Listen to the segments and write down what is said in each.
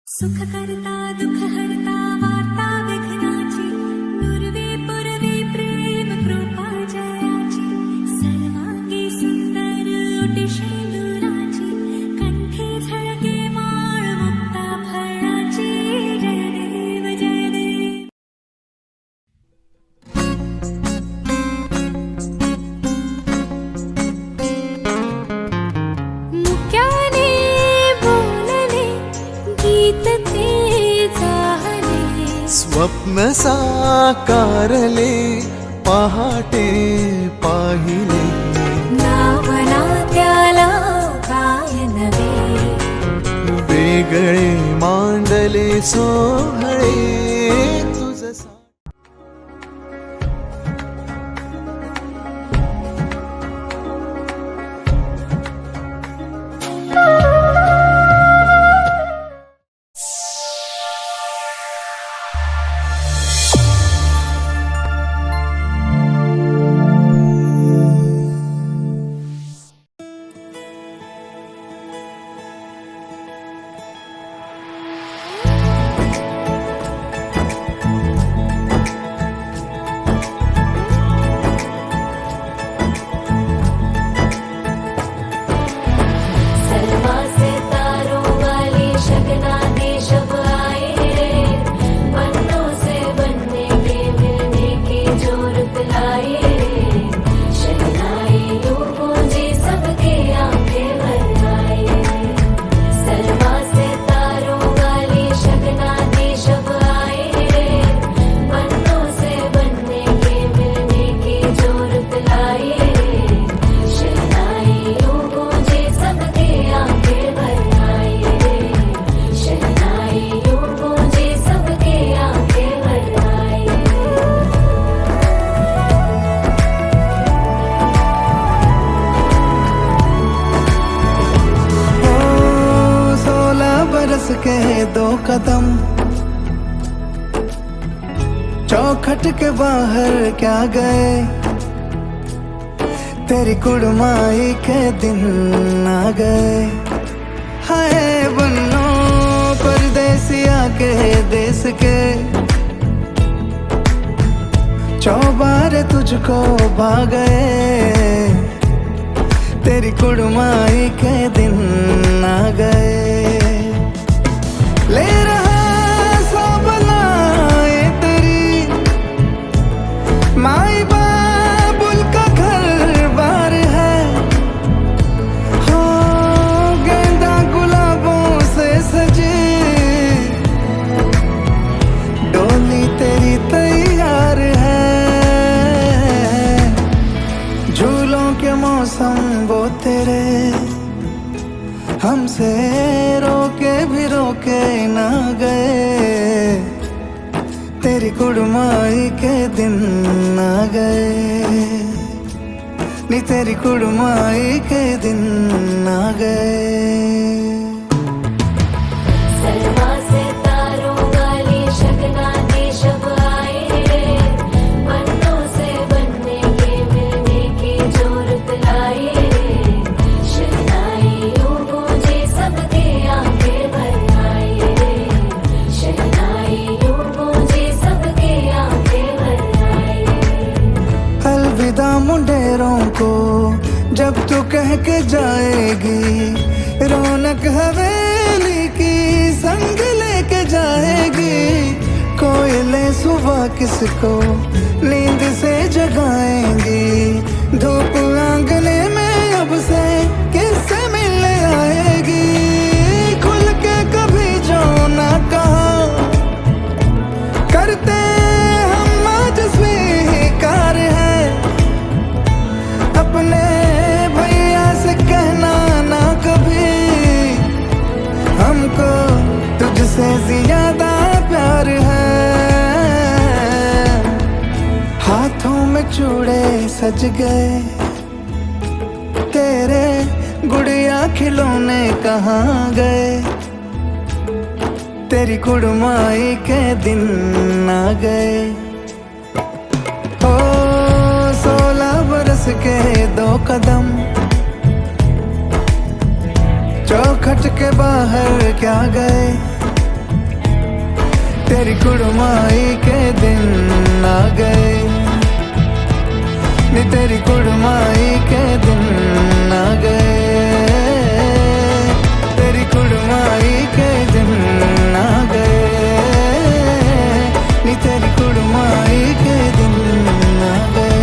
सुख करता दुख हरता वार्ता विघ्नाची नुरवी पुरवी प्रेम कृपा जयाची सर्वांगी सुंदर ओटी शेंदुराची कंठी झळके माळ मुक्ता फळाची जय देव जय देव. मुक्याने बोलले गीत ते चाहले स्वप्न साकारले पहाटे पाहिले नावना त्याला काय नवे वेगळे मांडले सोहळे तुझ सलमा से तारों वाली शगना देश अब आए रे बनों से बनने के मिलने की जोरत लाए रे शहनाई यूं गूंजी सबके आंखें भर आए सलमा से तारों वाली शगना देश अब आए रे बनों से बनने के मिलने की जोरत लाए रे शहनाई यूं गूंजी सबके आंखें भर आए शहनाई यूं गूंजी सबके आंखें भर आए. ओ 16 बरस के 2 कदम चौखट के बाहर क्या गए तेरी कुड़माई के दिन आ गए हाय बन्नो परदेसिया के देश के चौबारे तुझको भा गए तेरी कुड़माई के दिन आ गए ले रहा सब लाए तेरी माई बाबुल का घर बार है हो गेंदा गुलाबों से सजी डोली तेरी तैयार है झूलों के मौसम वो तेरे हमसे रोके भी रोके ना गए तेरी कुड़माई के दिन आ गए नी तेरी कुड़माई के दिन आ गए. सलमा से तारों वाली शगना देश अब आए रे बनों से बनने के मिलने की जोरत लाए रे शहनाई यूं गूंजी सबके आंखें भर आए शहनाई यूं गूंजी सबके आंखें भर आए. अलविदा मुंडेरों को जब तू कह के जाएगी रौनक हवेली की संग लेके जाएगी कोयले सुबह किसको नींद से जगाएंगी धूप आंगने में अब से किससे मिलने आएगी खुल के कभी जो ना कहा करते हम आज स्वीकार है अपने भैया से कहना ना कभी हमको तुझसे ज्यादा प्यार है हाथों में चूड़े सज गए तेरे गुड़िया खिलौने कहाँ गए तेरी कुड़माई के दिन आ गए ओ 16 बरस के 2 कदम चौखट के बाहर क्या गए कुड़माई के दिन आ गए, नी तेरी कुड़माई के दिन आ गए, तेरी कुड़माई के दिन आ गए, नी तेरी कुड़माई के दिन आ गए।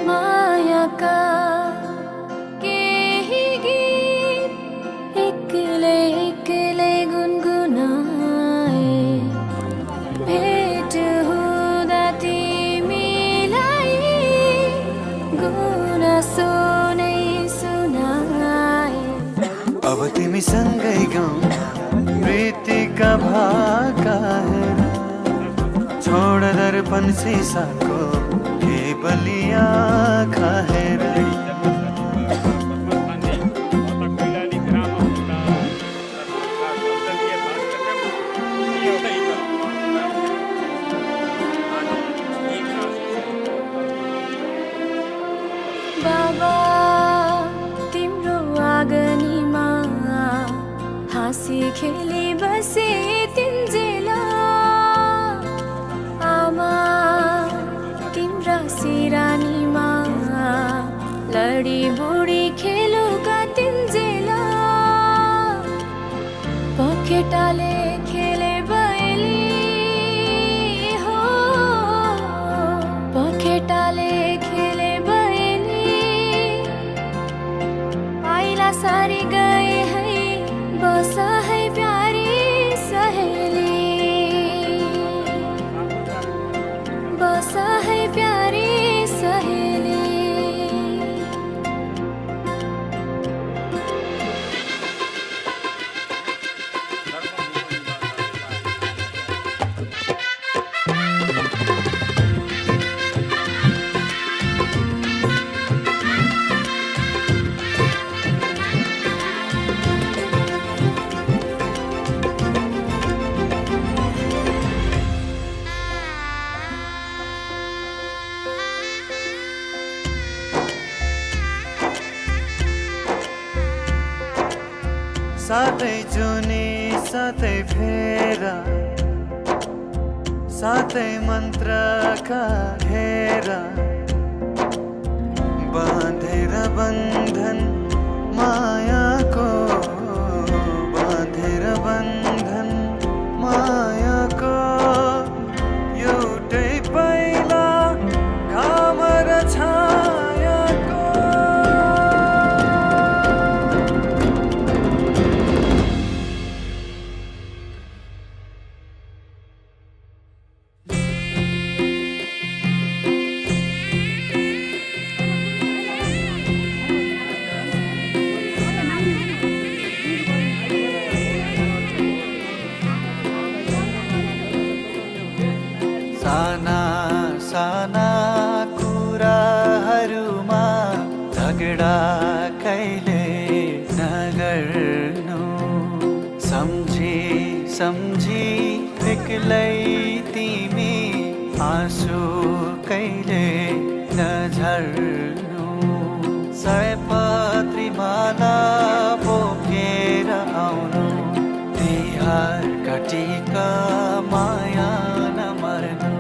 माया का केही गीत एक्लै एक्लै गुनगुनाए भेट हुँदा तिमीलाई गुनासो नै सुनाए अब तिमीसँगै गाउँ प्रीतिका भाका हेर छोड दर्पण सिसाको केवली आँखा हेर बाबा तिम्रो आँगनीमा हाँसी खेली बसे तिन्जेला आमा तिम्रा सिरानीमा लडी बुढी खेलुका तिन्जेला पखेटाले खेले बयली हो पखेटाले खेले बयली आइला सारी गए है बस है प्यारी सहेली बस है प्यारी सहेली साथै जुनी साथै फेरा साथै मन्त्रका घेरा बाँधेर बन्धन मायाको बाँधेर बन्धन मायाको एउटै पाइला घाम र छायाको साना साना कुराहरूमा झगडा कहिले नगर्नु सम्झी सम्झी एक्लै तिमी आँसु कहिले नझर्नु सयपत्री माला बोकेर आउनु तिहार काटीका माया नमर्नु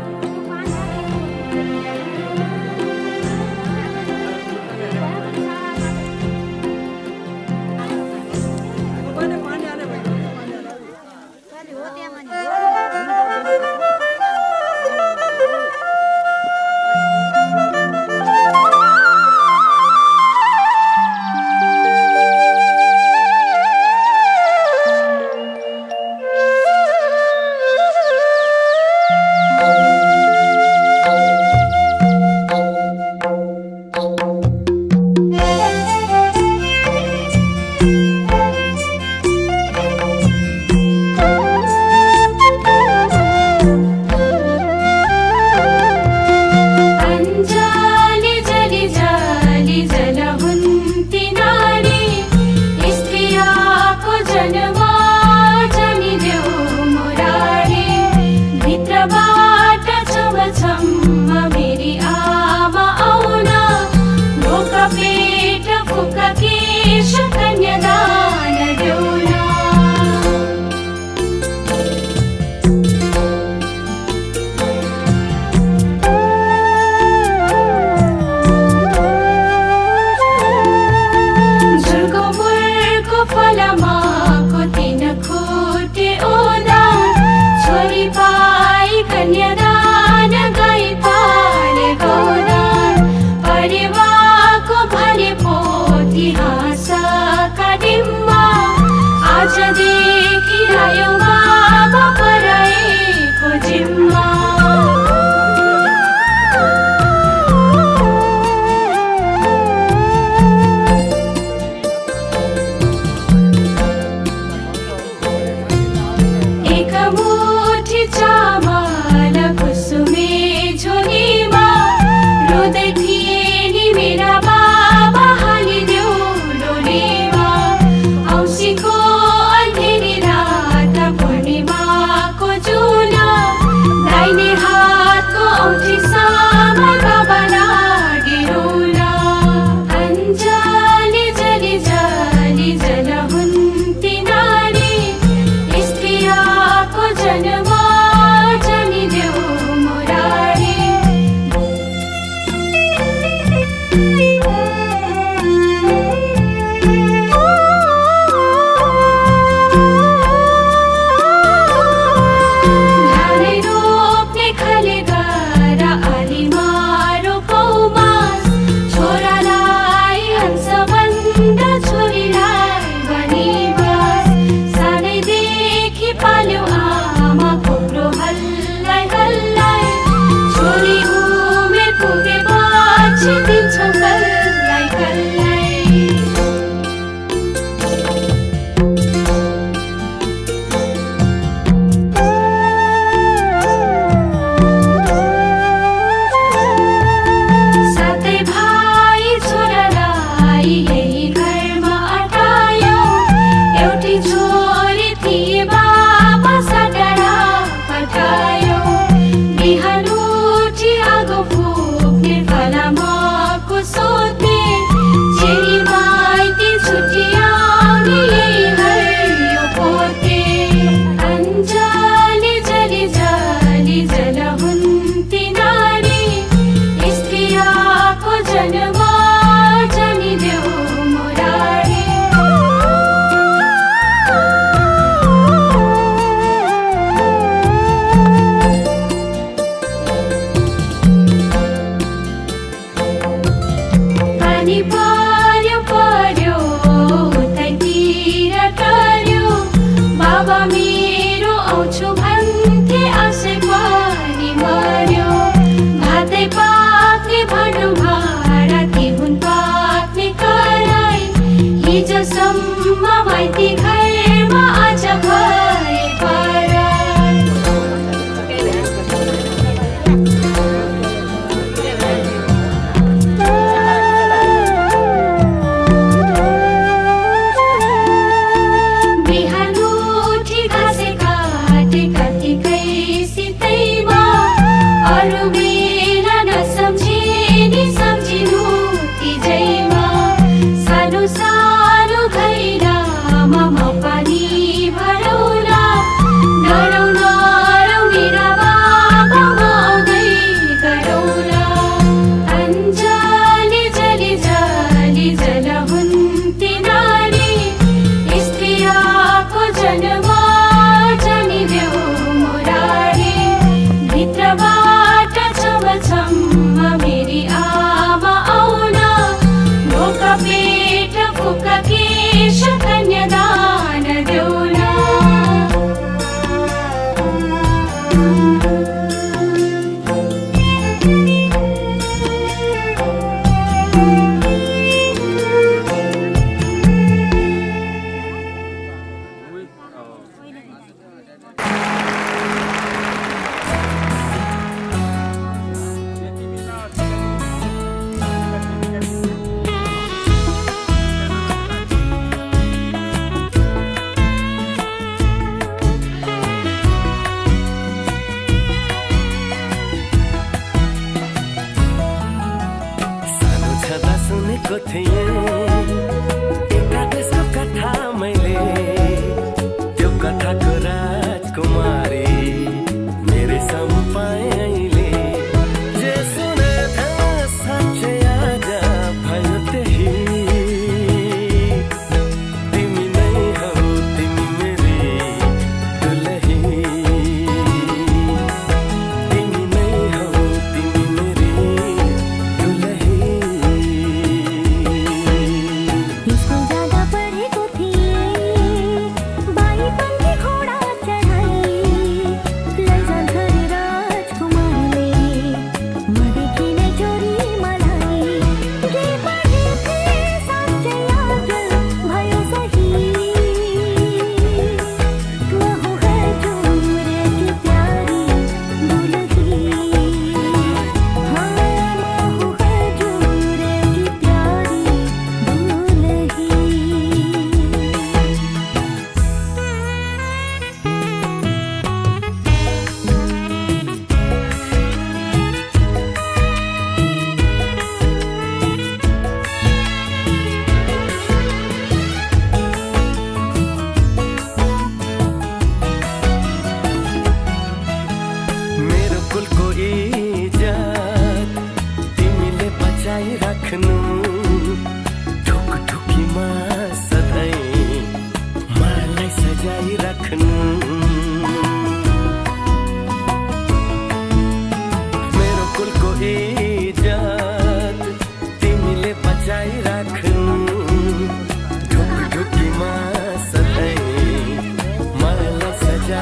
जन्म जनिदेऊ मुरारी धारै रोप्ने खले गर आलीमा रोपौमा छोरालाई हंसबन्द छोरीलाई बनिबस सानैदेखि पाल्यो आमा कोब्रो हल्लाई हल्लाई छोरी उमेर पुगेपछि दिन्छौ कल्लाई कल्लाई सातै भाइ छोरालाई यही घरमा अटायो एउटी छोरी थिए बाबा सटारा पठायो बिहान उठी आगो फुक्ने फलामको सोध्ने चेली माइती छुट्याउने यही हरियो पोते अञ्जली जली जली जल हुन्ती नारी स्त्रियाको जन्म जनिदेऊ मुरारी पानी पर्यो पर्यो उतैतिर टर्यो बाबा मेरो आउँछु भन्थे आशै पनि मर्यो भातै पाक्ने भन्नु भाँडा तिहुन पाक्ने कराई हिजोसम्म माइती घरमा आज भए पराई बिहान उठी घाँसे काटे कतिकै सितैमा अरू बेला नसम्झिने सम्झिनु तिजैमा सानो सानो घैलामा म पानी भरौला नरौ नरौ मेरा बाबा म आउँदै गरौला अञ्जली जली जली जल हुन्ती नारी स्त्रियाको जन्म जनिदेऊ मुरारी भित्रबाट छमछम्म मेरी आमा आउन ढोका पेट फुका केश कन्यादान देउला सानो छँदा सुनेको थिएँ एउटा देशको कथा मैले त्यो कथाको राजकुमार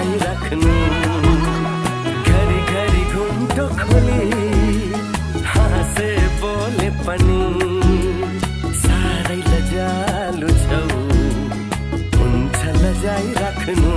लगाइराख्नु घरी घरी घुम्टो खोली हाँसे बोले पनि साह्रै लजालु छौ हुन्छ लजाइराख्नु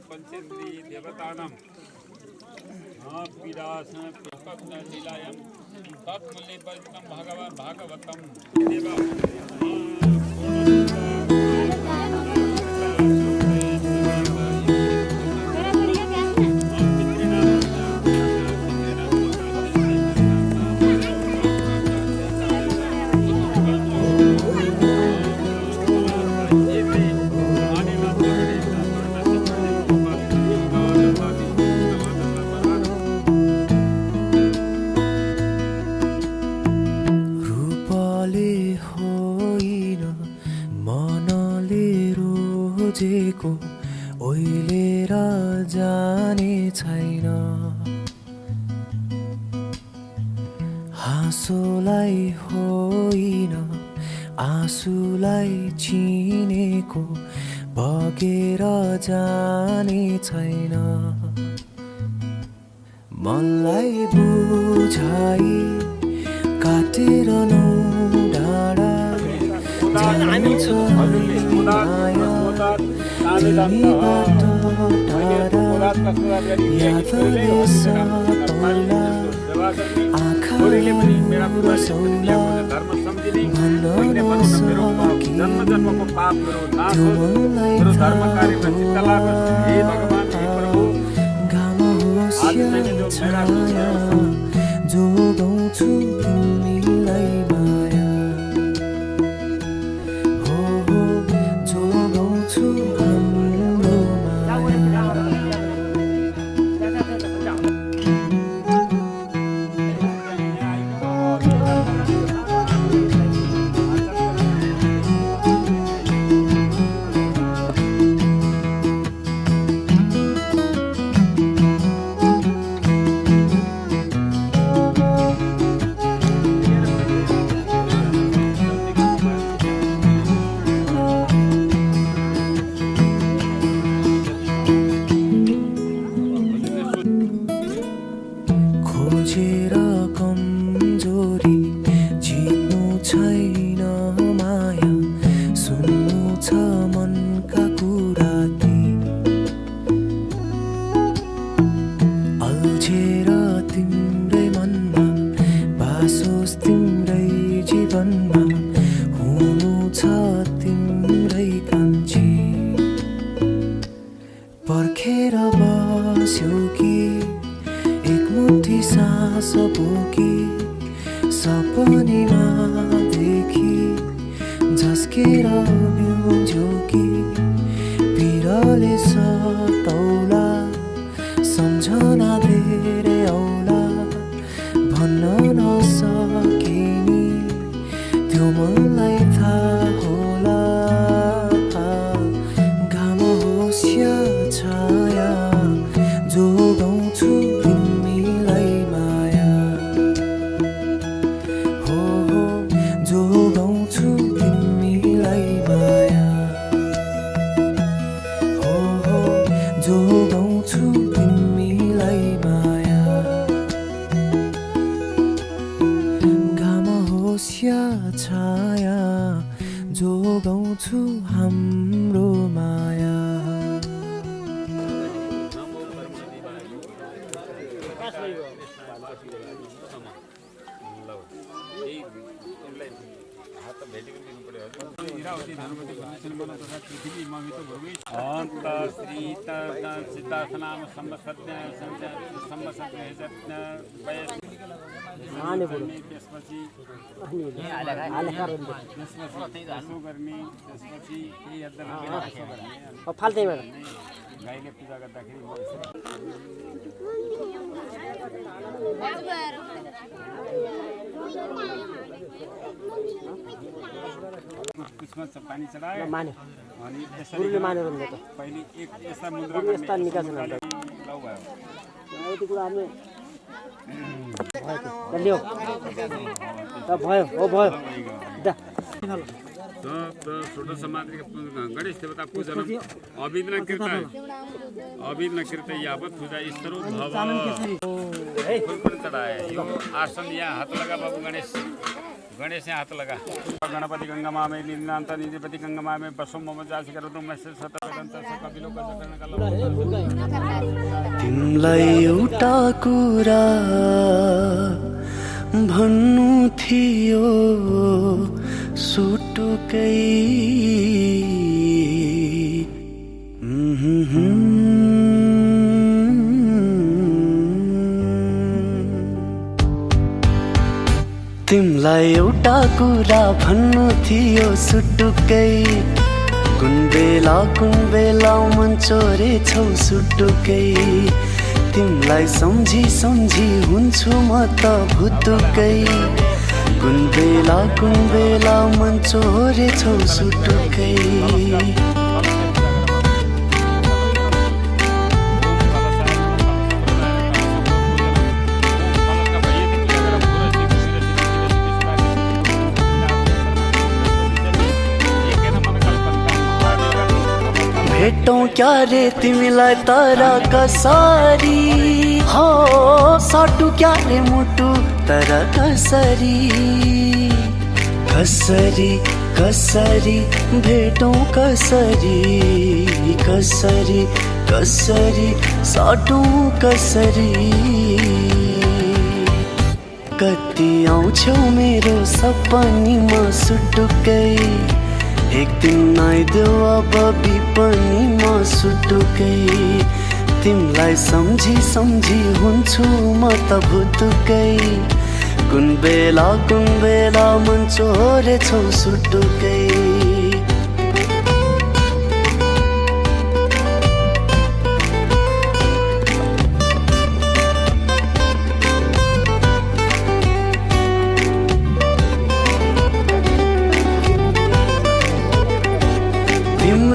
पंचेन्द्रिय देवतानां पीडासन लीलायां तत्मूल्ये परिचितं भगवान् भागवतं खोजेको ओइलेर जाने छैन हाँसोलाई होइन आँसुलाई चिनेको बगेर जाने छैन मनलाई बुझाइ काटेर नौ डाँडा जान्छ माया तिमीबाट टाढा यादले सताउला आँखाले रसाउला भन्न पाप मेरो नाश त्यो होस्, मलाई मेरो धर्म थाहा कार्यमा चित्त लागोस्। हे भगवान, हे प्रभु, घाम होस् या छाया जोगाउँछु तिमीलाई माया हो जोगाउँछु हाम्रो माया खोजेर कमजोरी चिन्नु छैन माया सुन्नु छ मनका कुरा ती अल्झेर तिम्रै मनमा बासोस् तिम्रै जीवनमा हुनु छ तिम्रै कान्छी पर्खेर बस्यो कि एकमुठी सास बोकी सपनीमा देखी झस्केर बिउज्यो कि पिरले सतौला सम्झना धेरै औला भन्न नसकिनी त्यो मनलाई थाहा होला घाम होस् या छाया जोगाउँछु तिमीलाई माया हो जोगाउँछु तिमीलाई माया हो जोगाउँछु तिमीलाई माया घाम होस् या छाया जोगाउँछु हाम्रो माया गाईले पूजा गर्दाखेरि कुछमा पानी चढायो अनि यसरी पहिले एक यस्ता मुद्रा लौ भयो छोटो समाज गणेश देवता पूजन अभिन्न कृत यावत पूजा ईश्वरो भव चढ़ाए यो आसन यहाँ हाथ लगा बाबू गणेश यहाँ हाथ लगा गणपति गंगा माँ में निधिनांत निधिपति गंगा माँ में बसों मम जासी करो मैसेज कपिलो तिमलाई एउटा कुरा भन्नु थियो सुटुकै तिमलाई एउटा कुरा भन्नु थियो सुटुकै कुन बेला मन चोरेछौ सुटुकै तिमलाई सम्झी हुन्छु म त भुतुकै कुन बेला मन चोरेछौ सुटुकै भेटौँ क्या रे तिमीलाई तर कसरी हो साटु क्या रे मुटु तर कसरी भेटौँ कसरी साटौँ कसरी कति आउँछौ मेरो सपनीमा सुटुकै एक दिन आइदेऊ अब विपनीमा सुटुकै तिमलाई सम्झी सम्झी हुन्छु म त भुतुकै कुन बेला मन चोरेछौ सुटुकै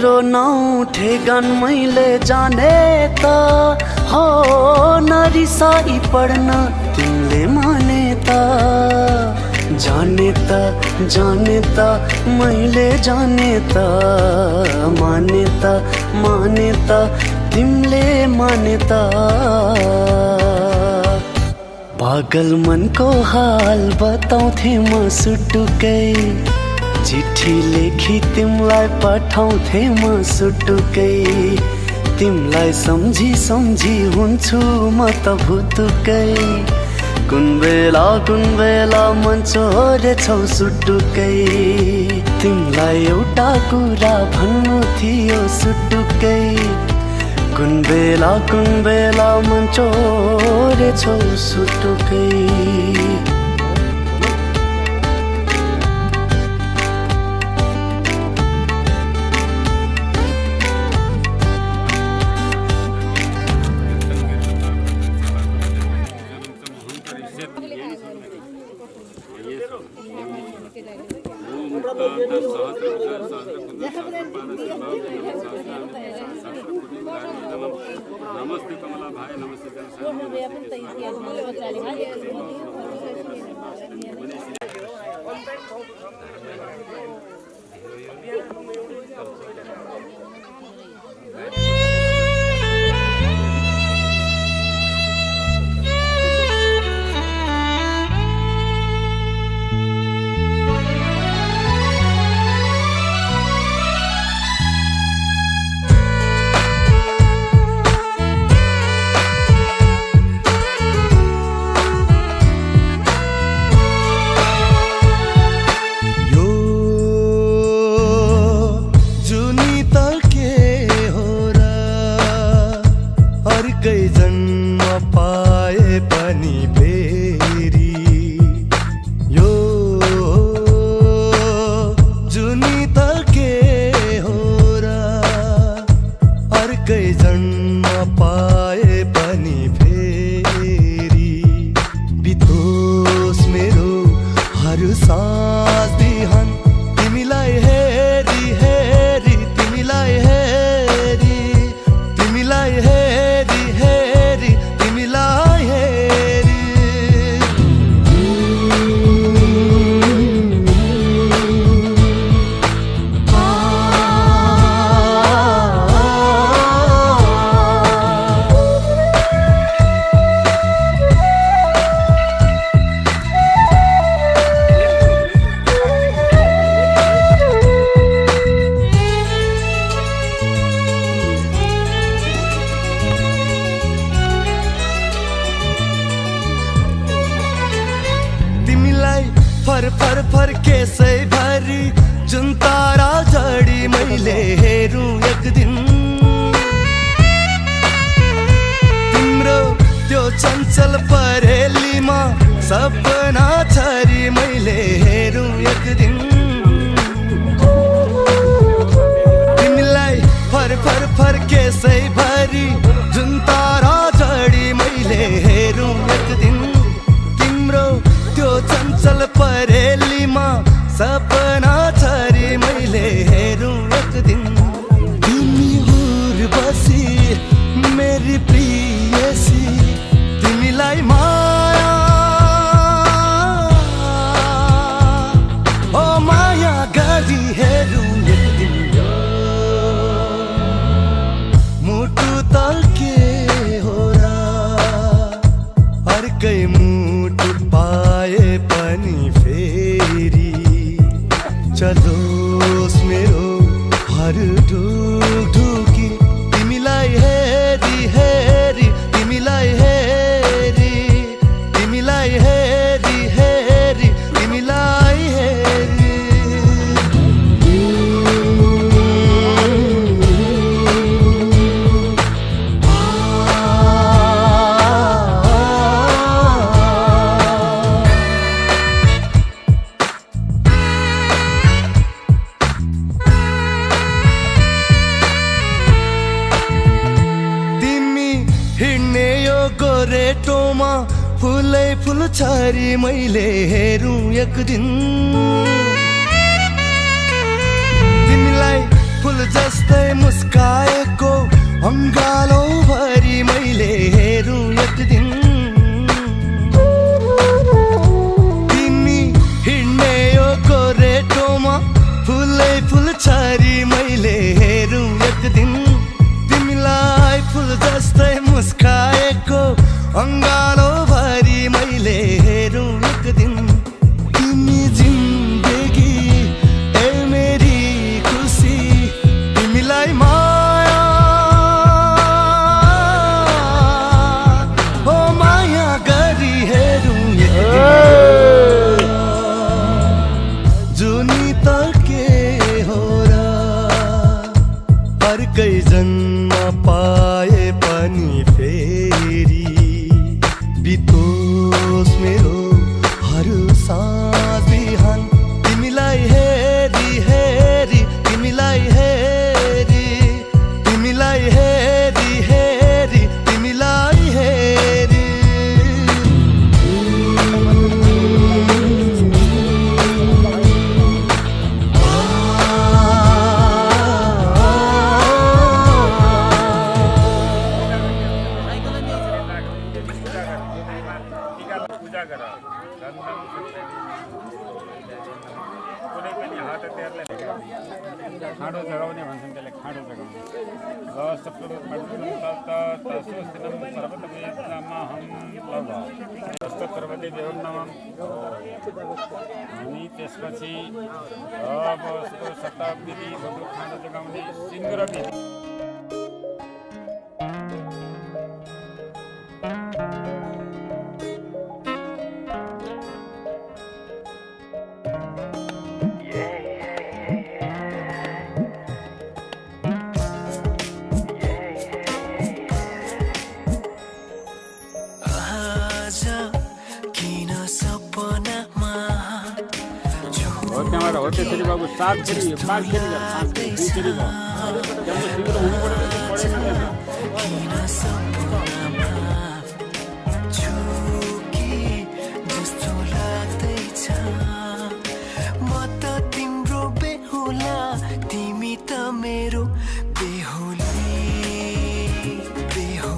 तिम्रो नाउँ ठेगान मैले जाने त हो नरिसाई पढ्न तिमीले माने त जाने त मैले जाने त माने त तिमीले माने त पागल मनको हाल बताउँथे म सुटुकै चिठी लेखी तिमलाई पठाउँथे म सुटुकै तिमलाई सम्झी सम्झी हुन्छु म त भुतुकै कुन बेला मन चोरेछौ सुटुकै तिमलाई एउटा कुरा भन्नु थियो सुटुकै कुन बेला मन चोरेछौ सुटुकै नमस्ते कमला भाई नमस्ते फर केसै भरी जुन तारा जडी मैले हेरौँ एक दिन तिम्रो त्यो चञ्चल परेलीमा सपना छरी मैले हेरौँ एक दिन तिमीलाई फर केसै भरी जुन तारा जडी मैले हेरौँ एक दिन तिम्रो त्यो चञ्चल परेलीमा सपना छरी मैले हेरौँ एक दिन तिमी उर्वशी मेरी प्रियसी तिमीलाई माया ओ माया गरी हेरौँ एक दिन मुटु तल्के हो र अर्कै मुटु पाए पनि फेरि चलोस् मेरो हर ढुकढुकी तिमीलाई हेरी हेरी तिमीलाई हेरी तिमीलाई हेरी हेरी तिमीलाई हेरी गोरेटोमा फुलै फुल छरी मैले हेरौँ एक दिन तिमीलाई फुल जस्तै मुस्काएको अङ्गालो भरि मैले हेरौँ एक दिन तिमी हिँड्ने यो गोरेटोमा फुलै फुल छरी मैले हेरौँ एक दिन तिमीलाई फुल जस्तै मुस्काएको अङ्गालो भरि मैले हेरौँ एक दिन तिमी जिन्दगी ए मेरी खुसी तिमीलाई माया हो माया गरी हेरौँ एक दिन जुनी त के हो र अर्कै जन्म पाए पनि फेरि बितोस् मेरो हर साँझ बिहान तिमीलाई हेरी हेरी तिमीलाई हेरी तिमीलाई हेरी हेरी तिमीलाई हेरी पूजा गर कुनै पनि हात हतियारलाई खाँडो जगाउने भन्छन् त्यसलाई खाँडो जगाउने अनि त्यसपछि अब उसको शताब्दी खाँडो जगाउने सिन्दुर विधि त्यहाँबाट हो त्यसरी बाबु 7 फेरि 5 फेरि 5 फेरि 2 फेरि भयो त्यहाँ सिन्दुर हुनु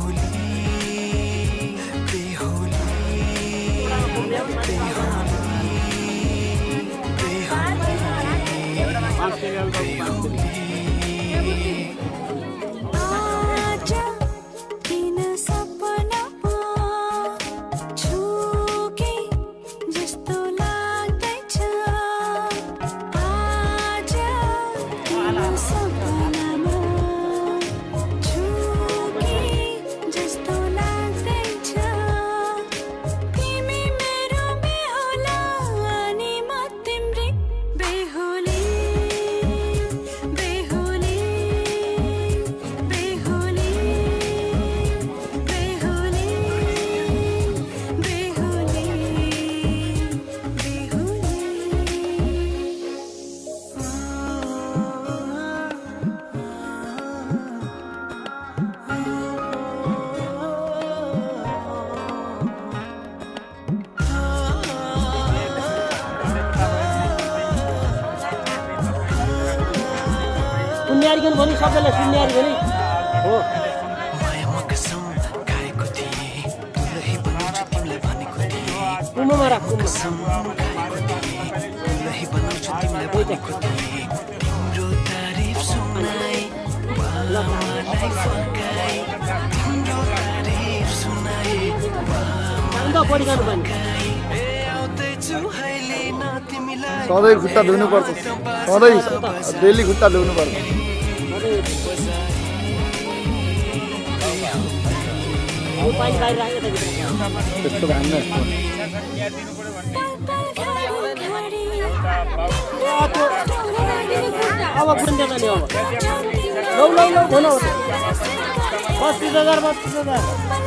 पर्यो सुन्यारी पनि सबैलाई सुन्यारी पनि हो कुमोमा राख सधैँ खुट्टा धुनु पर्छ सधैँ डेली खुट्टा धुनु पर्छ त्यस्तो भएन अब कुन जग्गा नि अब लौ लौ लौ भन 35,000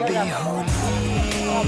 बेहोली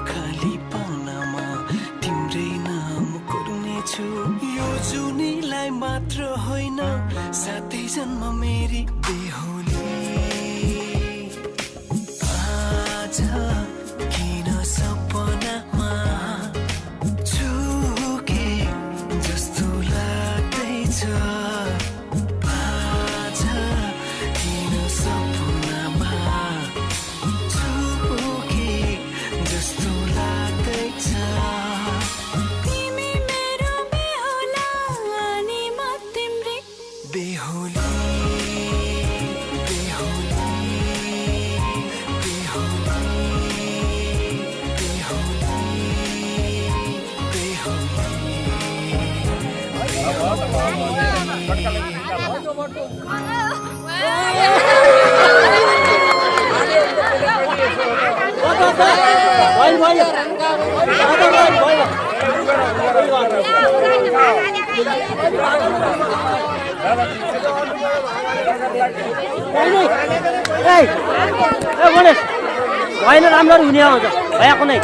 खाली पाउनमा तिम्रै नाम कुर्नेछु यो जुनीलाई मात्र होइन साथै जन्म मेरी बेहुली आज किन सपनामा छुके जस्तो लाग्दैछ आज किन सपनामा छुके जस्तो लाग्दैछ तिमी मेरो बेहुला अनि म तिम्रै बेहुली बेहुली होइन राम्ररी हुने आउँछ भएको नै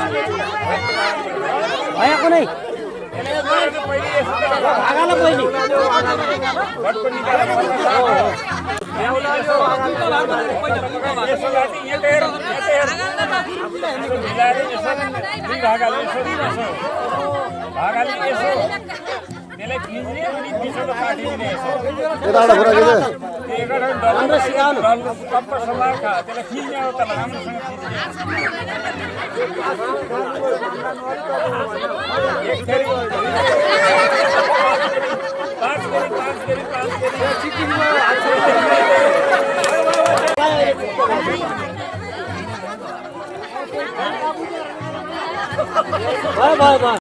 भागाला पहिले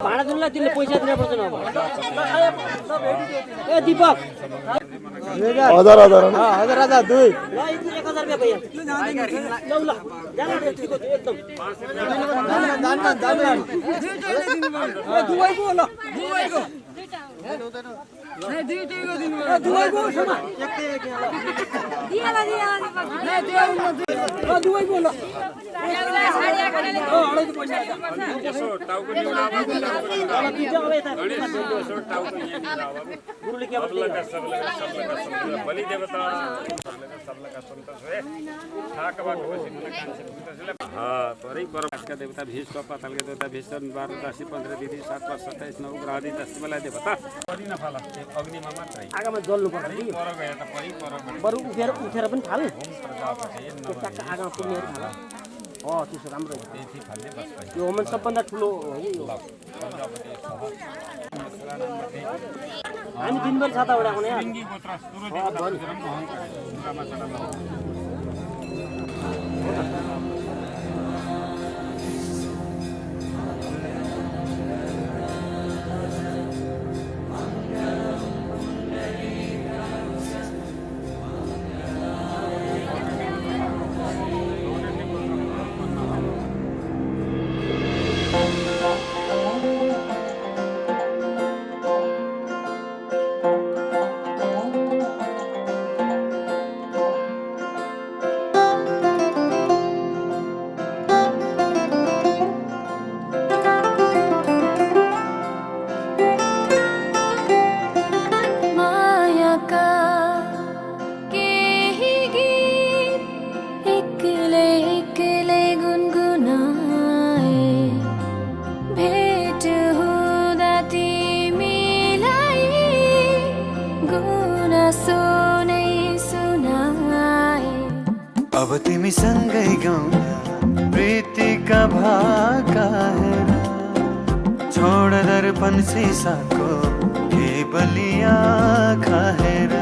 भाडा दिनुलाई तिमीले पैसा दिनुपर्छ न ए दीपक हजार हजार दुई 1000 रुपैयाँ भइहाल्छ ल ल जानु एकदम दुवैको ल दुवैको देवता भीष पाताल के देवता भीषण 12 10 15 दिदी 7 5 27 9 ग्रह आदि 10 बेला देवता पनि नफाला अग्निमा मात्रै आगामा जल्नु पर्छ नि पर गए त परि पर बरु उठेर पनि थाल ट्याक्क आगामा पुग्ने थाल त्यसो राम्रो यो होमन सबभन्दा ठुलो हो यो हामी दिनभरि छाता उडाएको नि अब तिमी सँगै गाउँ प्रीतिका भाका हेर छोड दर्पण सिसाको केवलिया खाएर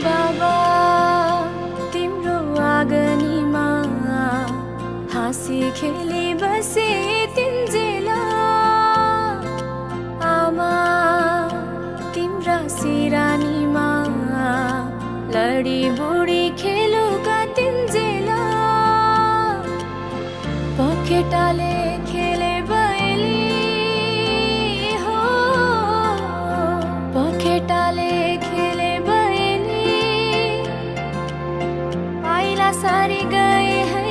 बाबा तिम्रो आँगनीमा हाँसी खेली बसे तिन्जेला आमा तिम्रा सिरानीमा लडी बुढी खेलुका तिन्जेला पखेटाले खेले बयली हो पखेटाले खेले सारी गए है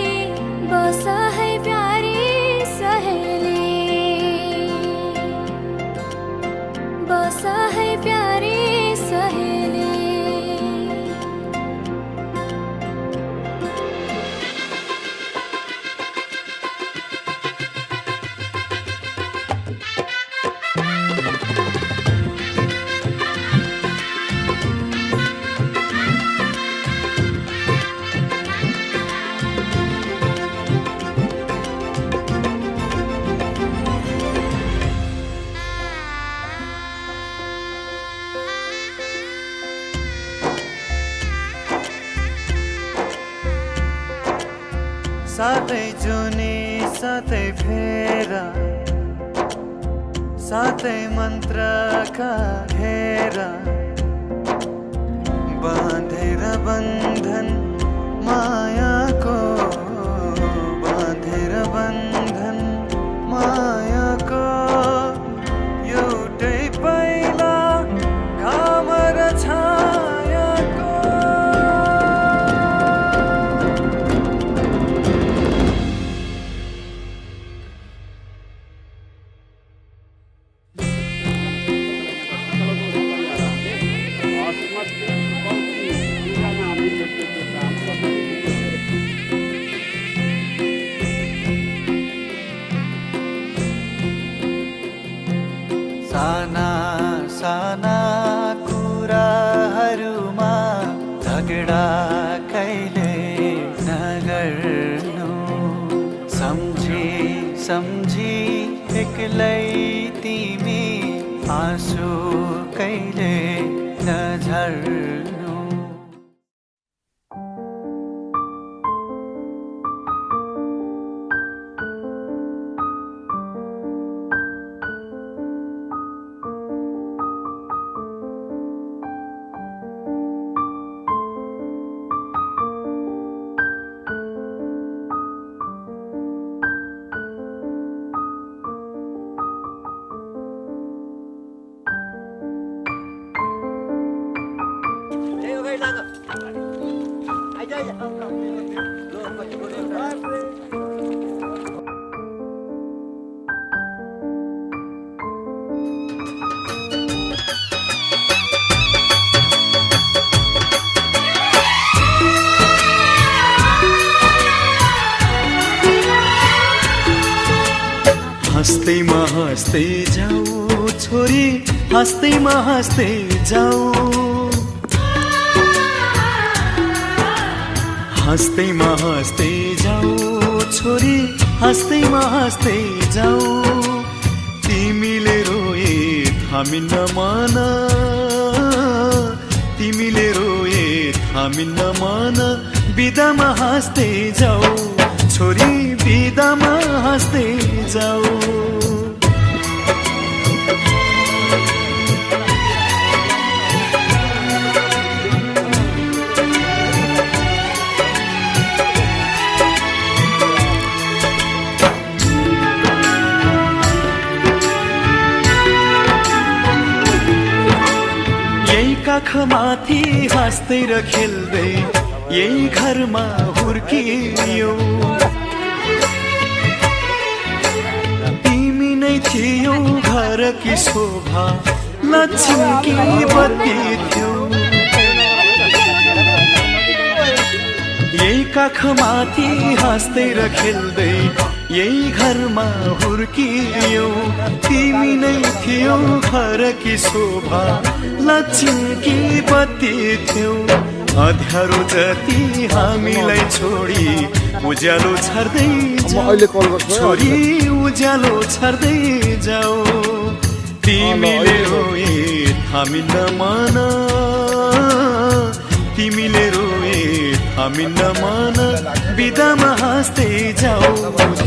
बसा है प्यारी सहेली बसा है प्यारी सहेली साथै जुनी साथै फेरा साथै मन्त्रका घेरा बाँधेर बन्धन मायाको बाँधेर बन्धन मायाको एउटै पहिला घाम र छायाको साना साना कुराहरूमा झगडा कहिले नगर्नु सम्झी सम्झी एक्लै तिमी आँसु कहिले नझर्नु हँस्दैमा हँस्दै जाऊ छोरी हँस्दैमा हँस्दै जाऊ हँस्दैमा हँस्दै जाऊ छोरी हँस्दैमा हँस्दै जाऊ तिमीले रोए थामिन्न मन तिमीले रोए थामिन्न मन बिदामा हाँस्दै जाऊ छोरी बिदामा हाँस्दै जाऊ यही काखमाथि हाँस्दै र खेल्दै यही घरमा हुर्कियो तिमी नै थियौ घरकी शोभा लक्ष्मीकी बत्ती थियौ यही काखमाथि हाँस्दै र खेल्दै यही घरमा हुर्कियौ तिमी नै थियौ घरकी शोभा लक्ष्मीकी बत्ती थियौ अँध्यारो जति हामीलाई छोडी उज्यालो छर्दै छोरी उज्यालो छर्दै जाऊ तिमीले रोए हामी नमान तिमीले रोए हामी नमान बिदामा हाँस्दै जाऊ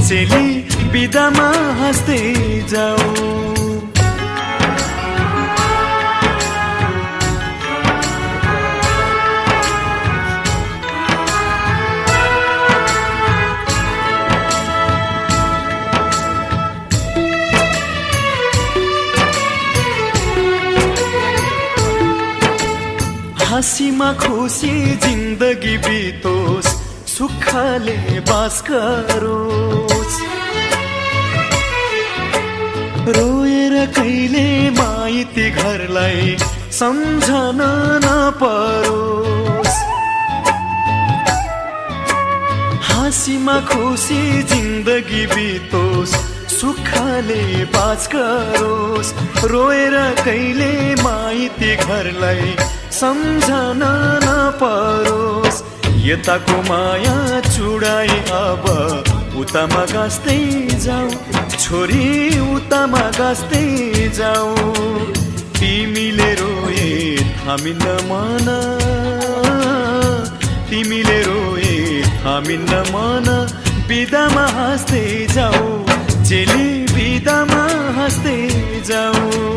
चेली बिदामा हाँस्दै जाऊ हाँसीमा खुसी जिन्दगी बितोस् सुखले बास गरोस् रोएर कहिले माइती घरलाई सम्झन नपरोस् हाँसीमा खुसी जिन्दगी बितोस् सुखले बास गरोस् रोएर कहिले माइती घरलाई सम्झन नपरोस् यताको माया चुडाई अब उतामा गाँस्दै जाऊ छोरी उतामा गाँस्दै जाऊ तिमीले रोए हामी नमान तिमीले रोए हामी नमान बिदामा हाँस्दै जाऊ चेली बिदामा हाँस्दै जाऊ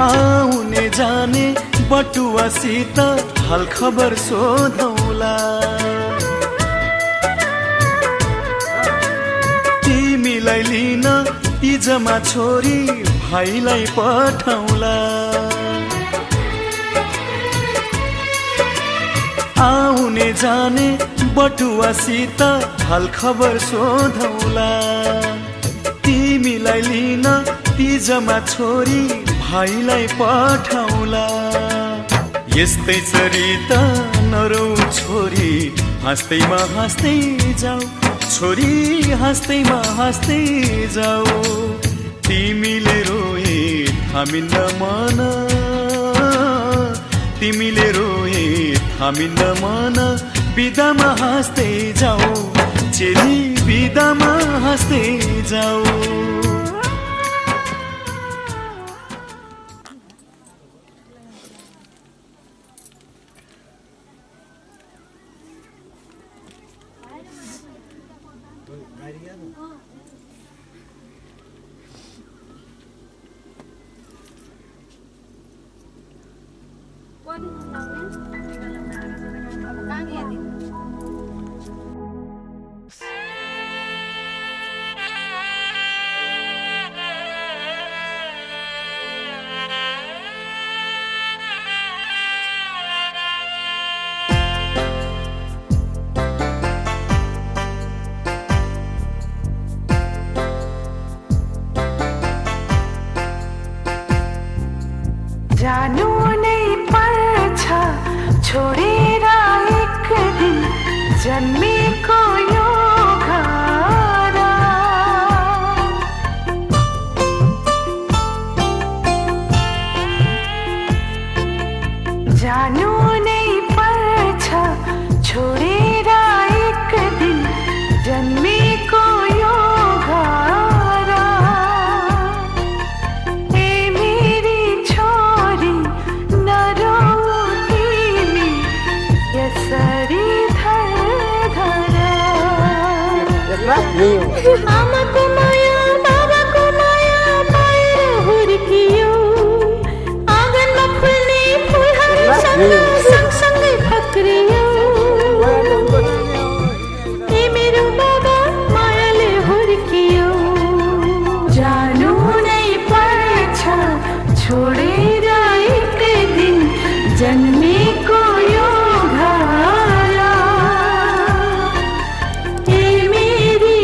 आउने जाने बटुवासित हाल खबर सोधौला तिमीलाई लिन तिजमा छोरी भाइलाई पठाउला आउने जाने बटुवासित हाल खबर सोधौला तिमीलाई लिन तिजमा छोरी भाइलाई पठाउला यस्तै चरिता नरौ छोरी हाँस्दैमा हाँस्दै जाऊ छोरी हाँस्दैमा हाँस्दै जाऊ तिमीले रोए हामी नमान तिमीले रोए हामी नमान बिदामा हाँस्दै जाऊ चेली बिदामा हाँस्दै जाऊ जानु नै पर्छ छोडेर एक दिन जन्मेको यो घर जानु नै पर्छ छोडेर एक दिन जन्मेको यो घर ए मेरी छोरी नरो तिमी यसरी धर आमाको माया बाबाको माया पाएर हुर्कियो आँगनमा फुल्ने फुलहरू सँगसँगै फक्रियो ए मेरो बाबा मायाले हुर्कियो जानु नै पर्छ छोडेर एक दिन जन्मेको यो घर ए मेरी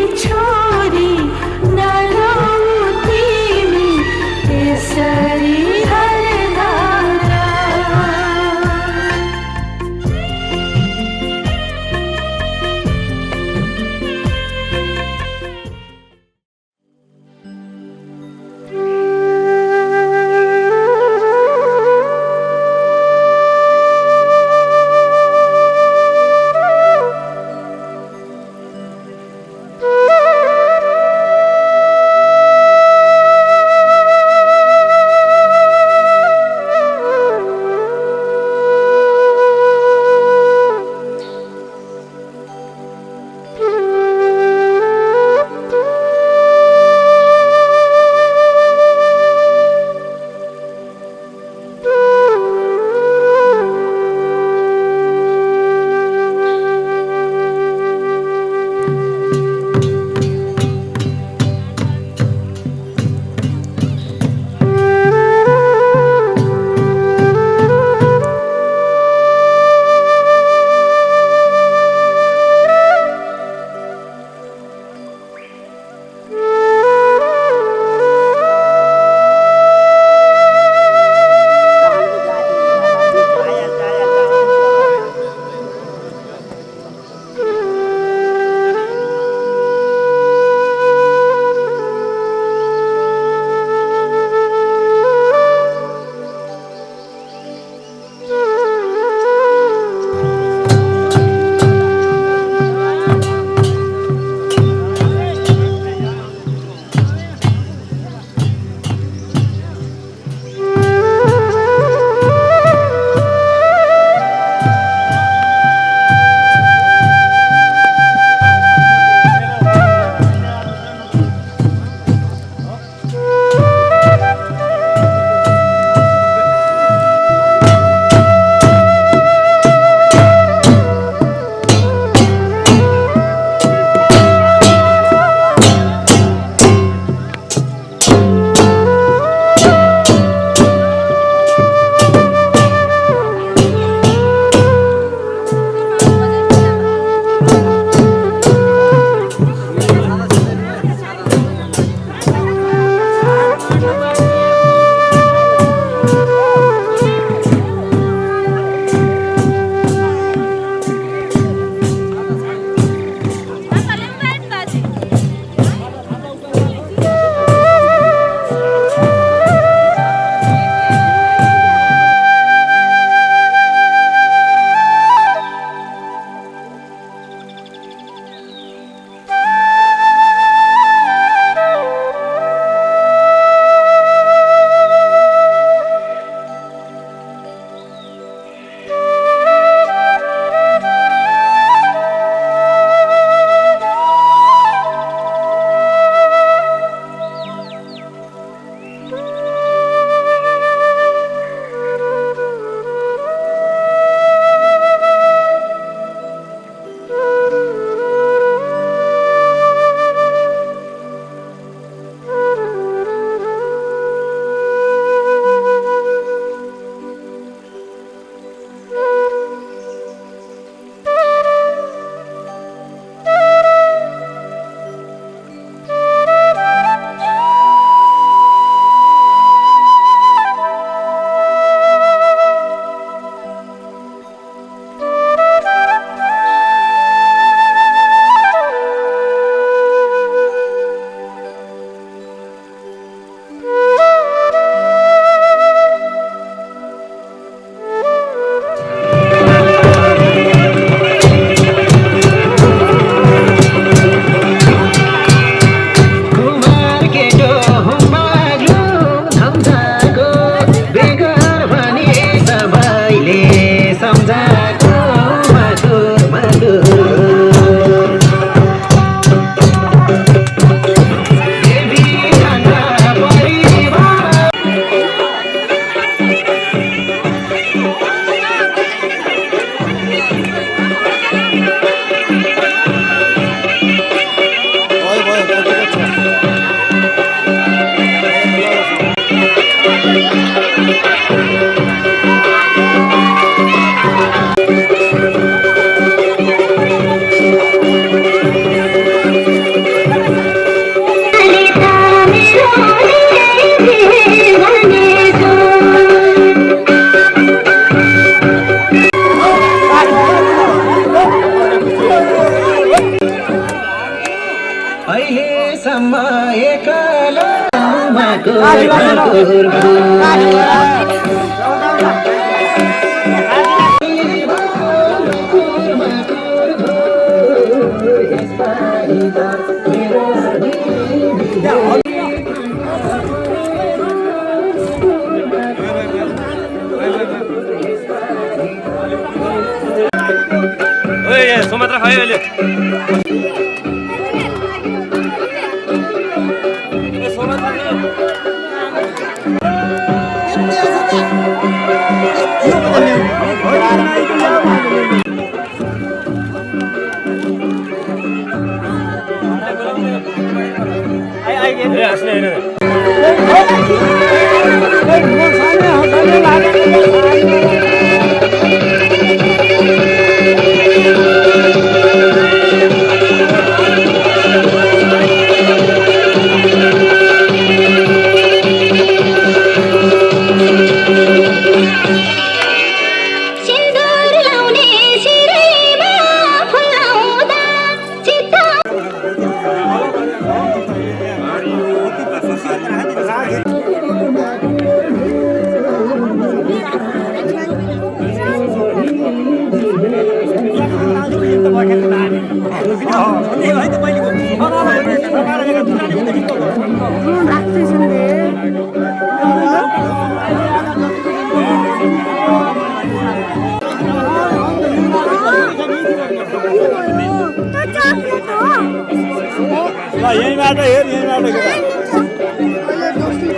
सुमात्रा खायो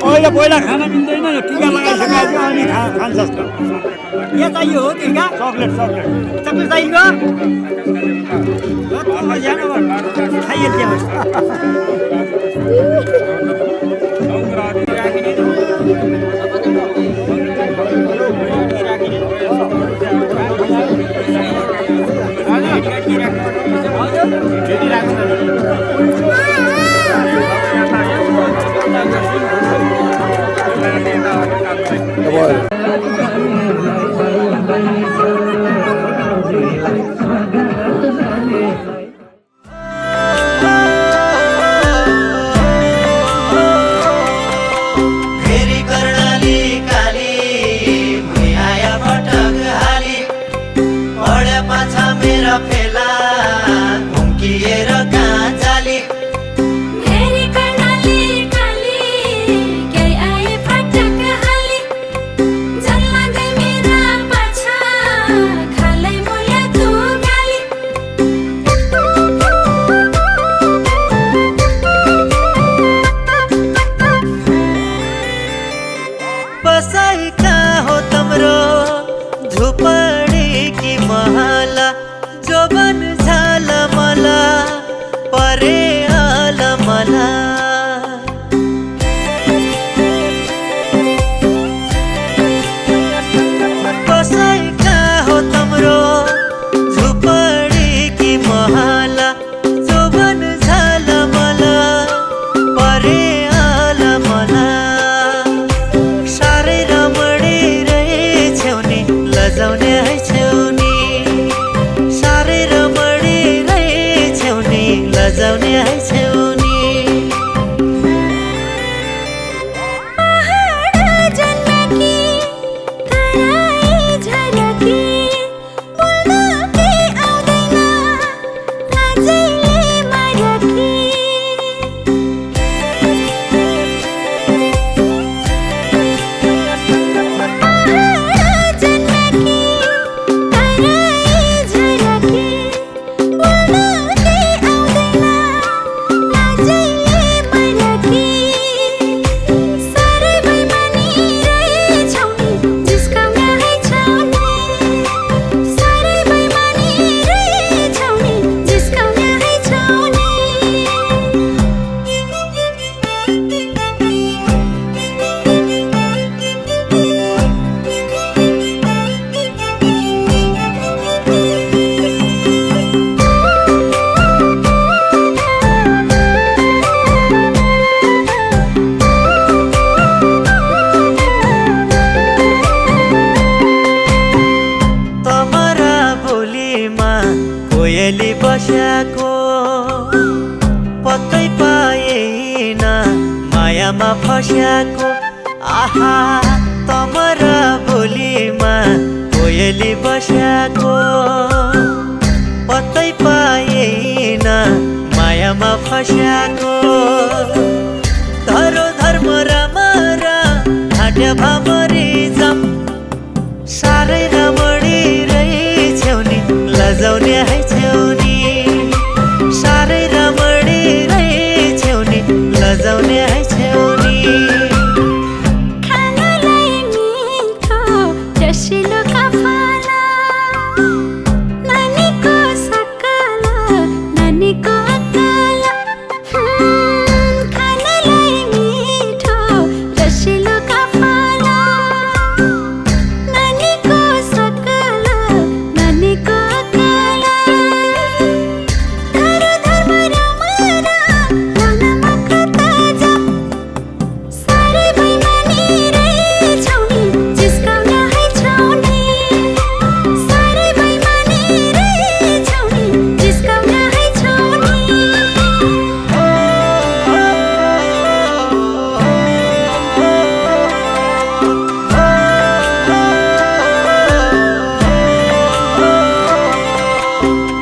अहिले पहिला खाना मिल्दैन टिका लगाइसकेपछि अनि खान्छस् त के चाहियो हो टिका चक्लेट चक्लेट चक्लेट चाहियो खाइए आहा तमरा बोलीमा कोयली बस्याको पत्तै पाएन मायामा फस्याको धरो धर्म रामरा ढाट्या भामरी जम साह्रै रामणी रहेछौ नि लजाउने है छेउनी साह्रै रामणी रहेछौ नि लजाउने है छेउनी खानालाई मिठो रसिलो कफाला नानीको सकला नानीको अकला खानालाई मिठो रसिलो कफाला नानीको सकला नानीको अकला धरो धर्म रामरा लाउनमा कता जा साह्रै बैमानी रहेछौ नि जिस्काउन है छौनी साह्रै बैमानी रहेछौ नि जिस्काउन है छौनी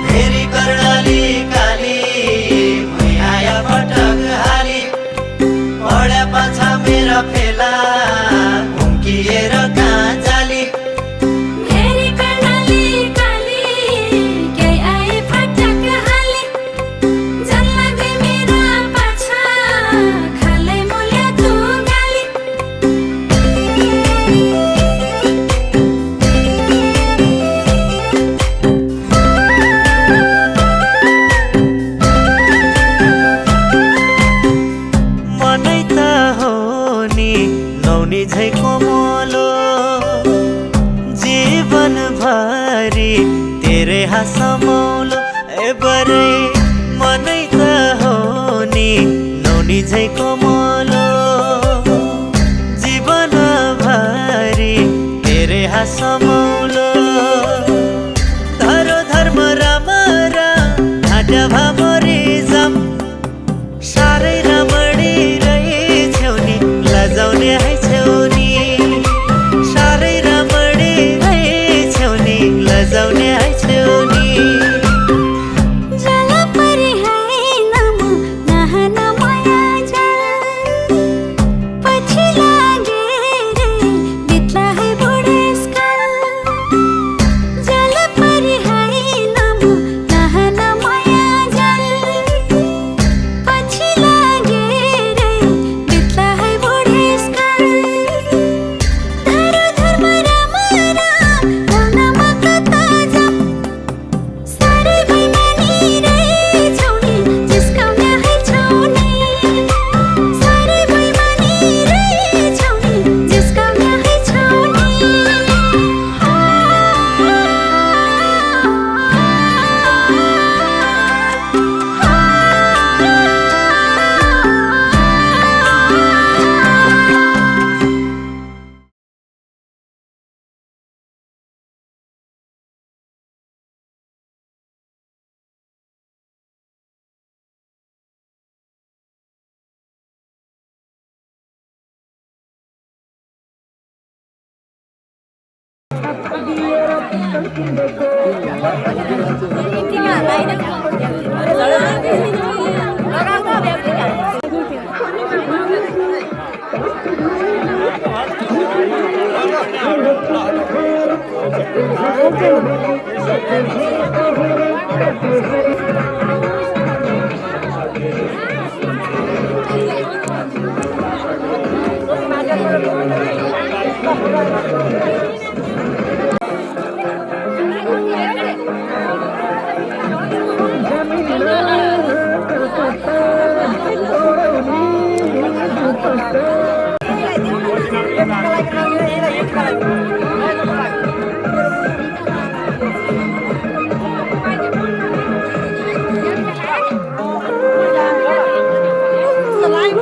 फेरि कर्णाली काली भुइँया पटक हाली पढ्या पाछा मेरा फेला घुम्किएर कहाँ जाली फेरि कर्णाली काली केही आए फटक हाली जन्म गई मेरा पाछा खालै मूल्य तँ गाली मनै त हो नि नौनी झै कोमलो जीवन भरि तेरै हासमौलो एबरै मनै त हो नि नौनी झै कोमलो जीवन भरि तेरै हासमौलो धरो धर्म रामरा ढाट्या भामरी जम साह्रै रामणी रहेछौ नि लजाउने है छेउनी साह्रै रामणी रहेछौ नि लजाउने है छेउनी जल परि हैन म नहान माया जल पछि लागेर बित्ला है बुढेसकाल जल परि हैन म नहान माया जल पछि लागेर बित्ला है बुढेसकाल धरो धर्म रामरा लाउनमा कता जा साह्रै बैमानी रहेछौ नि जिस्काउन है छौनी साह्रै बैमानी रहेछौ नि जिस्काउन है छौनी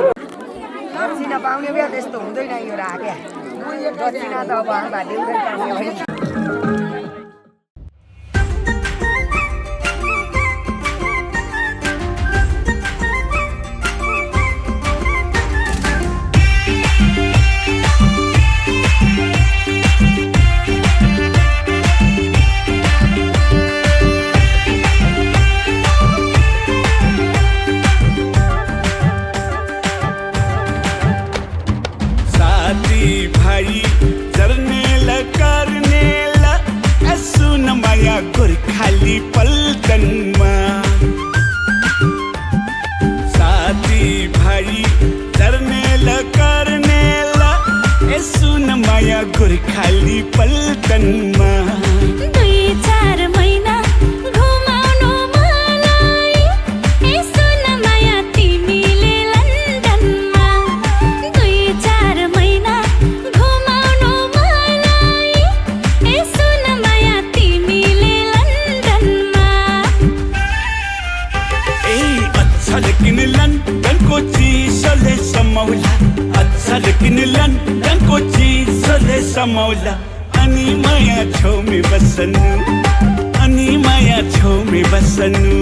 दक्षिणा पाउने बेला त्यस्तो हुँदैन यो राख्या दक्षिणा त अब हाम्रा देउरै पाउने होइन गोर्खाली पल्टनमा 2-4 महिना घुमाउनु मलाई यसो न माया तिमीले लन्डनमा 2-4 महिना घुमाउनु मलाई यसो न माया तिमीले लन्डनमा ए अच्छा लेकिन लन्डनको चिसोले समाउला अच्छा लेकिन लन्डनको चिसोले समाउला अनि माया छेउमै बस्नु अनि माया छेउमै बस्नु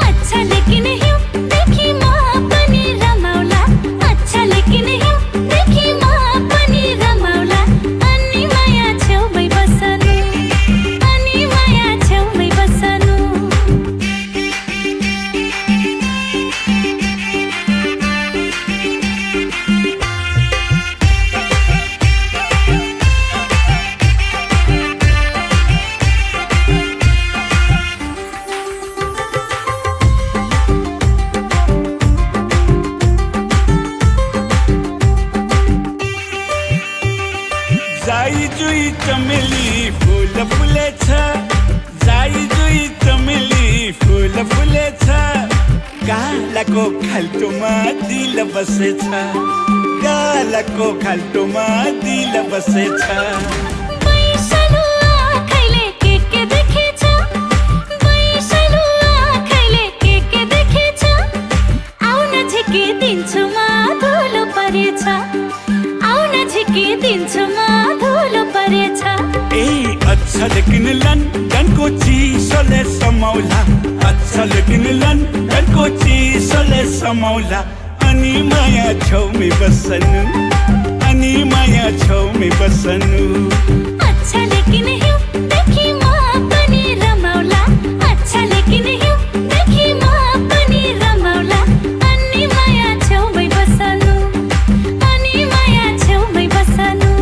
अच्छा लेकिन हिउँदेखि म पनि रमाउला अच्छा लेकिन हिउँदेखि म पनि रमाउला अनि माया छेउमै बस्नु अनि माया छेउमै बस्नु जाई जुई चमेली फुल फुलेछ जाई जुई चमेली फुल फुलेछ गालाको खाल्टोमा दिल बसेछ गालाको खाल्टोमा दिल बसेछ बैसलु आँखैले के देखेछ बैसलु आँखैले के देखेछ आउन झिकिदिन्छु म धुलो परेछ आउन झिकिदिन्छु म धुलो परेछ ए अच्छा लेकिन लन्डनको चिसोले समाउला अच्छा लेकिन लन्डनको चिसोले समाउला अनि माया छेउमै बस्नु अनि माया छेउमै बस्नु अच्छा लेकिन हिउँदेखि म पनि रमाउला अच्छा लेकिन हिउँदेखि म पनि रमाउला अनि माया छेउमै बस्नु अनि माया छेउमै बस्नु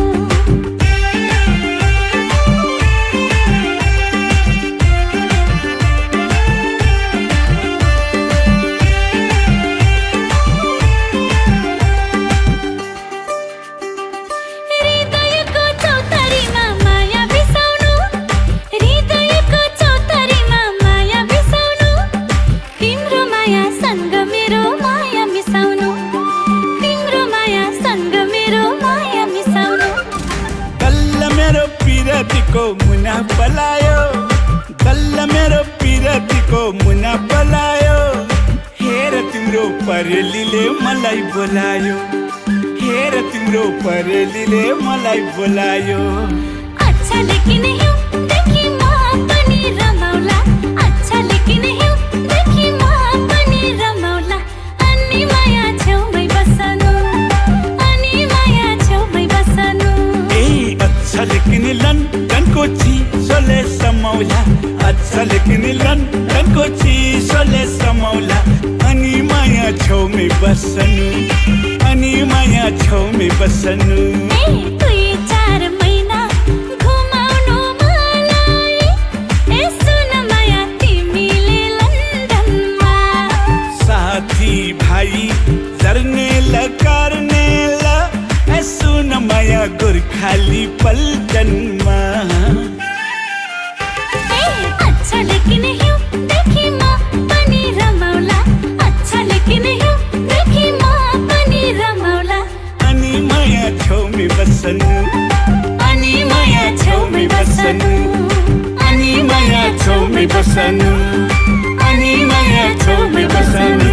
हृदयको चौतारीमा माया बिसाउनु हृदयको चौतारीमा माया बिसाउनु तिम्रो मायासँग मेरो माया मिसाउनु तिम्रो मायासँग मेरो माया मिसाउनु गल्ल मेरो पिरतीको मुना पलायो गल्ल मेरो पिरतीको मुना पलायो हेर तिम्रो परेलीले मलाई बोलायो हेर तिम्रो परेलीले मलाई बोलायो अच्छा लेकिन हिउँदेखि म पनि रमाउला अच्छा लेकिन हिउँदेखि म पनि रमाउला अनि माया छेउमै बस्नु अनि माया छेउमै बस्नु ए अच्छा लेकिन लन्डनको चिसोले समाउला अच्छा लेकिन लन्डनको चिसोले समाउला अनि माया छेउमै बस्नु अनि माया छेउमै बस्नु ए 2-4 महिना घुमाउनु मलाई यसो न माया तिमीले लन्डनमा साथी भाइ जर्नेला कार्नेला यसो न माया गोर्खाली पल्टनमा ए अच्छा लेकिन हिउँदेखि म पनि रमाउला अच्छा लेकिन हिउँदेखि म पनि रमाउला अनि माया छेउमै बस्नु अनि माया छेउमै बस्नु अनि माया छेउमै बस्नु अनि माया छेउमै बस्नु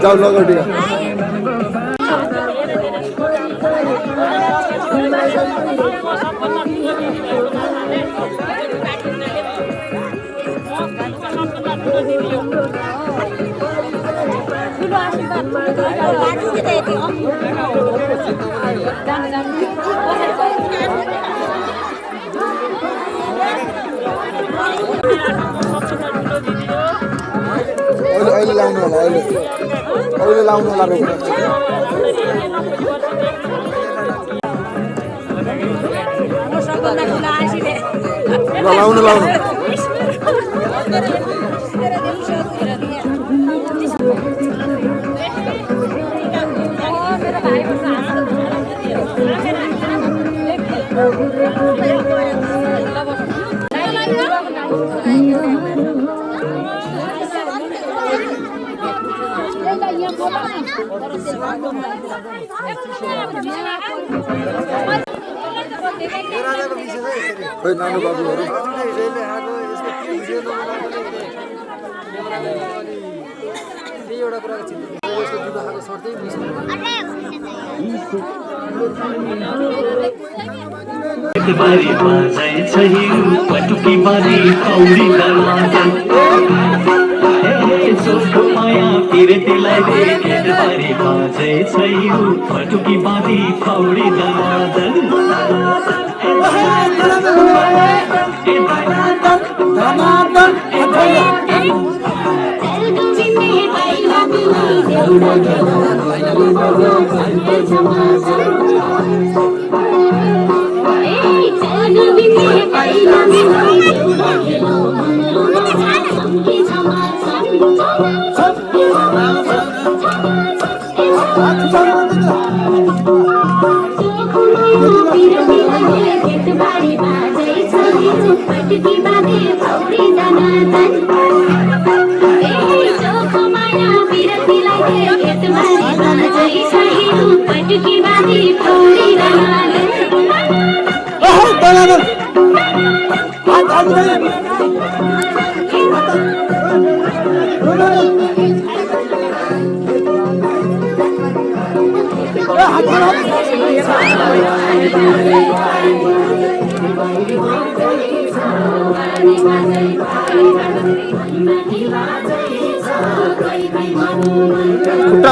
जाऊ लगौटिया अहिले लाउनु होला अहिले लाउनु होला लाउनु लाउनु खोइ नानु बाबुहरू बारी बाजै छै पटुकी बारी कौडी दरवाजा सोचको माया पिरतीलाई देखेर बारी बाजै छै पटुकी बारी कौडी दरवाजा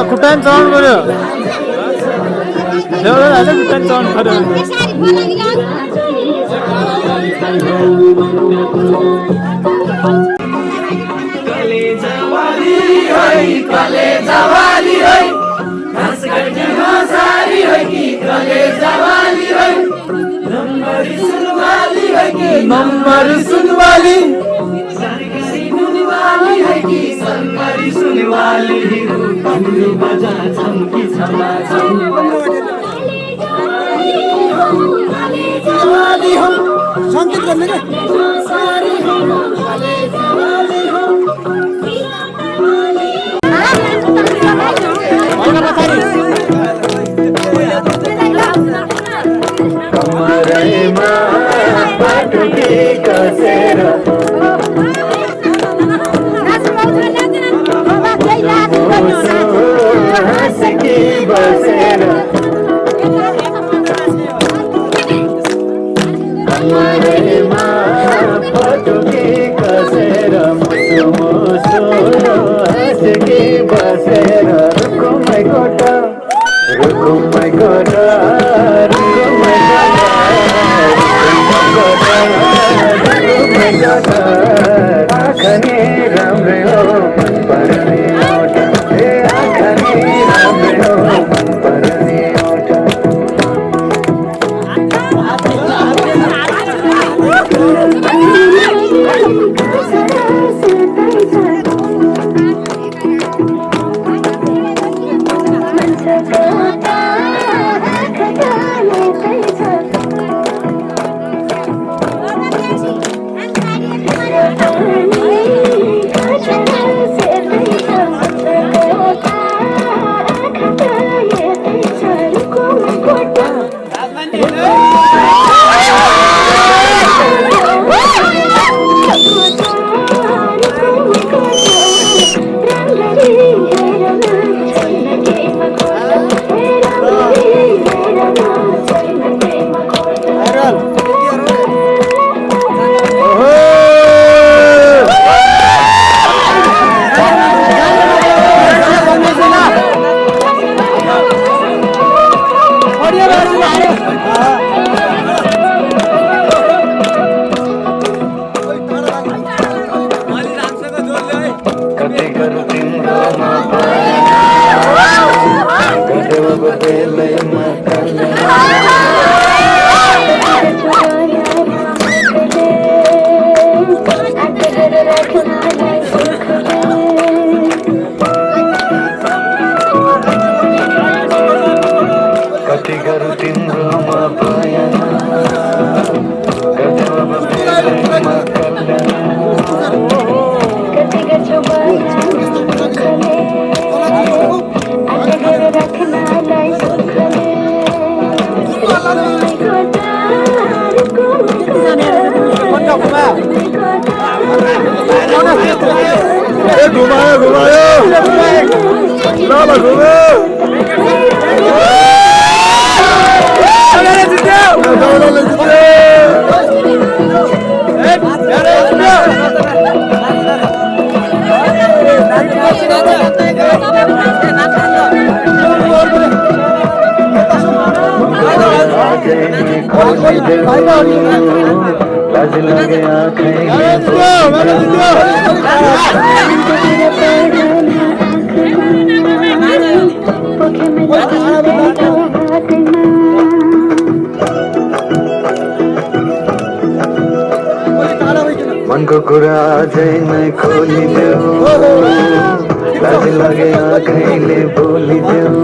खुट्टा चढाउनु पर्यो खुट्टा चढाउनु पर्यो नंबर सुनवाली सुनवाली बजा छम्की छमा संगीत करने का बेलैमा कल्ला कति गरौँ तिम्रोमा पाया गजब बेलैमा कल्ला घुमायो घुमायो ल घुम्यो लाज लगे आँखें मनको कुरा अझै नै खोलिदेऊ लाज लगे आँखैले बोलिदेऊ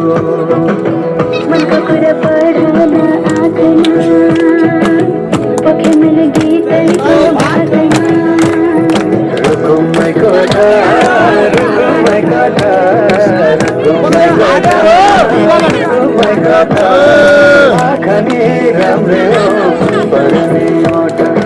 मनको कुरा पढ्न आँदैन पोखे मैले गीतैको भागैन रुकुमै कोठा रुकुमै कोठा रुकुमै कोठा रुकुमै कोठा आँखा नि राम्रै हो पर्ने मोटा